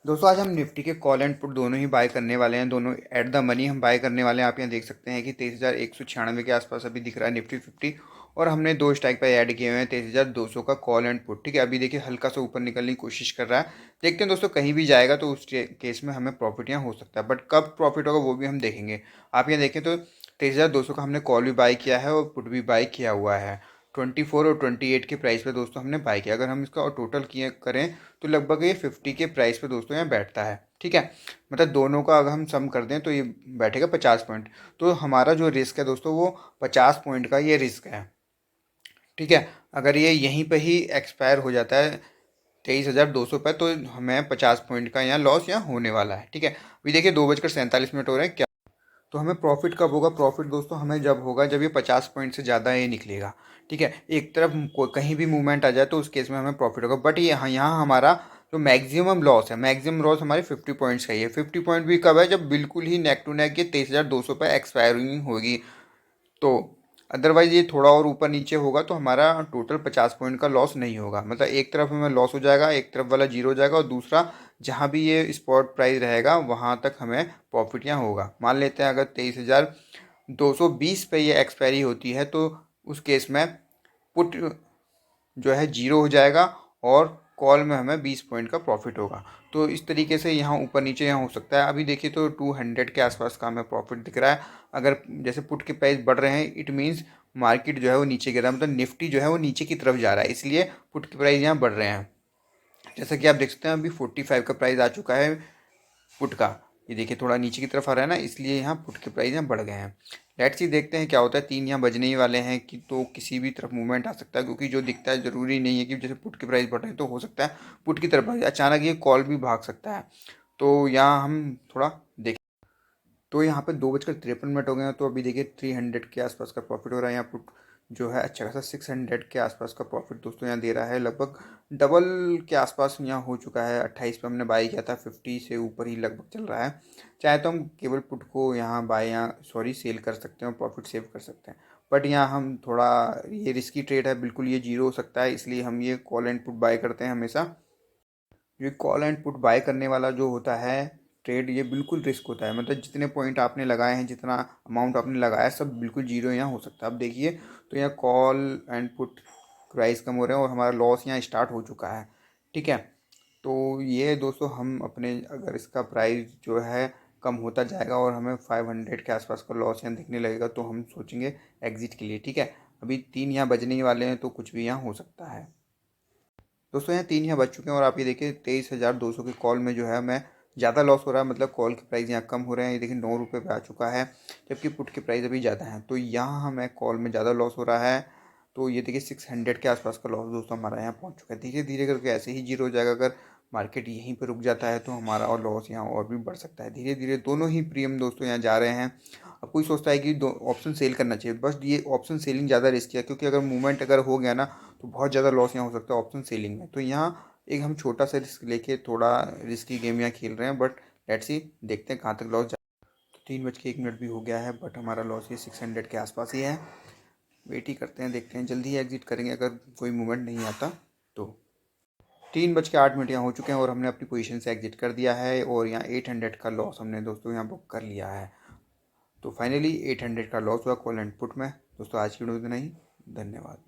दोस्तों आज हम निफ्टी के कॉल एंड पुट दोनों ही बाय करने वाले हैं। दोनों एट द मनी हम बाय करने वाले हैं। आप यहाँ देख सकते हैं कि 23,196 के आसपास अभी दिख रहा है निफ्टी 50। और हमने दो स्ट्राइक पे ऐड किए हुए हैं 23,200 का कॉल एंड पुट। ठीक है, अभी देखिए हल्का सा ऊपर निकलने की कोशिश कर रहा है। देखते हैं दोस्तों, कहीं भी जाएगा तो उस केस में हमें प्रॉफिट यहाँ हो सकता है, बट कब प्रॉफिट होगा वो भी हम देखेंगे। आप यहाँ देखें तो 23,200 का हमने कॉल भी बाय किया है और पुट भी बाय किया हुआ है। 24 और 28 के प्राइस पे दोस्तों हमने बाय किया। अगर हम इसका और टोटल किए करें तो लगभग ये 50 के प्राइस पे दोस्तों यहाँ बैठता है। ठीक है, मतलब दोनों का अगर हम सम कर दें तो ये बैठेगा 50 पॉइंट। तो हमारा जो रिस्क है दोस्तों वो 50 पॉइंट का ये रिस्क है। ठीक है, अगर ये यहीं पे ही एक्सपायर हो जाता है 23,200 पे, तो हमें 50 पॉइंट का यहाँ लॉस यहाँ होने वाला है। ठीक है, अभी देखिए 2:47 हो रहे हैं। क्या तो हमें प्रॉफिट कब होगा? प्रॉफिट दोस्तों हमें जब होगा जब ये 50 पॉइंट से ज़्यादा ये निकलेगा। ठीक है, एक तरफ कहीं भी मूवमेंट आ जाए तो उस केस में हमें प्रॉफिट होगा। बट ये यहाँ हमारा जो मैक्सिमम लॉस है, मैक्सिमम लॉस हमारे 50 पॉइंट्स का ही है। 50 पॉइंट भी कब है? जब बिल्कुल ही नेक टू नेक ये 23,200 पे एक्सपायरिंग होगी। तो अदरवाइज ये थोड़ा और ऊपर नीचे होगा तो हमारा टोटल 50 पॉइंट का लॉस नहीं होगा। मतलब एक तरफ हमें लॉस हो जाएगा, एक तरफ वाला जीरो हो जाएगा, और दूसरा जहाँ भी ये स्पॉट प्राइस रहेगा वहाँ तक हमें प्रॉफिट यहाँ होगा। मान लेते हैं अगर 23,220 पे ये एक्सपायरी होती है तो उस केस में पुट जो है जीरो हो जाएगा और कॉल में हमें 20 पॉइंट का प्रॉफिट होगा। तो इस तरीके से यहाँ ऊपर नीचे यहाँ हो सकता है। अभी देखिए तो 200 के आसपास का हमें प्रॉफिट दिख रहा है। अगर जैसे पुट के प्राइस बढ़ रहे हैं इट मीन्स मार्केट जो है वो नीचे गिर रहा है, मतलब निफ्टी जो है वो नीचे की तरफ जा रहा है, इसलिए पुट के प्राइस यहाँ बढ़ रहे हैं। जैसा कि आप देख सकते हैं अभी 45 का प्राइस आ चुका है पुट का। ये देखिए थोड़ा नीचे की तरफ आ रहा है ना, इसलिए यहाँ पुट के प्राइस यहाँ बढ़ गए हैं। लेट्स सी देखते हैं क्या होता है। 3 यहाँ बजने ही वाले हैं कि तो किसी भी तरफ मूवमेंट आ सकता है, क्योंकि जो दिखता है ज़रूरी नहीं है कि जैसे पुट के प्राइस बढ़ रहे हैं तो हो सकता है पुट की तरफ भाग जाए। अचानक ये कॉल भी भाग सकता है। तो यहाँ हम थोड़ा देखें तो यहाँ पे 2:53 हो गए हैं। तो अभी देखिए 300 के आसपास का प्रॉफिट हो रहा है। यहाँ पुट जो है अच्छा खासा 600 के आसपास का प्रॉफिट दोस्तों यहाँ दे रहा है। लगभग डबल के आसपास यहाँ हो चुका है। 28 पे हमने बाई किया था, 50 से ऊपर ही लगभग चल रहा है। चाहे तो हम केवल पुट को यहाँ बाय यहाँ सॉरी सेल कर सकते हैं और प्रॉफिट सेव कर सकते हैं, बट यहाँ हम थोड़ा ये रिस्की ट्रेड है, बिल्कुल ये जीरो हो सकता है, इसलिए हम ये कॉल एंड पुट बाय करते हैं हमेशा। ये कॉल एंड पुट बाय करने वाला जो होता है ट्रेड, ये बिल्कुल रिस्क होता है। मतलब जितने पॉइंट आपने लगाए हैं, जितना अमाउंट आपने लगाया है, सब बिल्कुल जीरो यहाँ हो सकता है। अब देखिए तो यहाँ कॉल एंड पुट प्राइस कम हो रहे हैं और हमारा लॉस यहाँ स्टार्ट हो चुका है। ठीक है, तो ये दोस्तों हम अपने अगर इसका प्राइस जो है कम होता जाएगा और हमें 500 के आसपास का लॉस यहाँ दिखने लगेगा तो हम सोचेंगे एग्जिट के लिए। ठीक है, अभी 3 यहाँ बजने ही वाले हैं तो कुछ भी यहाँ हो सकता है। दोस्तों यहाँ 3 यहाँ बच चुके हैं और आप ये देखिए 23,200 के कॉल में जो है मैं ज़्यादा लॉस हो रहा है। मतलब कॉल के प्राइस यहाँ कम हो रहे हैं। ये देखिए 9 रुपये पे आ चुका है, जबकि पुट के प्राइस अभी ज़्यादा हैं। तो यहाँ हमें कॉल में ज़्यादा लॉस हो रहा है। तो ये देखिए 600 के आसपास का लॉस दोस्तों हमारा यहाँ पहुँच चुका है। धीरे धीरे करके ऐसे ही जीरो हो जाएगा। अगर मार्केट यहीं पर रुक जाता है तो हमारा और लॉस यहाँ और भी बढ़ सकता है। धीरे धीरे दोनों ही प्रीमियम दोस्तों यहाँ जा रहे हैं। अब कोई सोचता है कि दो ऑप्शन सेल करना चाहिए, बस ये ऑप्शन सेलिंग ज़्यादा रिस्की है, क्योंकि अगर मूवमेंट अगर हो गया ना तो बहुत ज़्यादा लॉस यहाँ हो सकता है ऑप्शन सेलिंग में। तो यहाँ एक हम छोटा सा रिस्क लेके थोड़ा रिस्की गेम यहाँ खेल रहे हैं, बट लेट्स सी देखते हैं कहाँ तक लॉस जा। तो 3:01 भी हो गया है, बट हमारा लॉस ये 600 के आसपास ही है। वेट ही करते हैं, देखते हैं, जल्दी ही एग्जिट करेंगे अगर कोई मूवमेंट नहीं आता तो। 3:08 यहाँ हो चुके हैं और हमने अपनी पोजीशन से एग्जिट कर दिया है और यहाँ 800 का लॉस हमने दोस्तों यहाँ बुक कर लिया है। तो फाइनली 800 का लॉस हुआ कॉल एंड पुट में। दोस्तों आज की वीडियो इतना ही, धन्यवाद।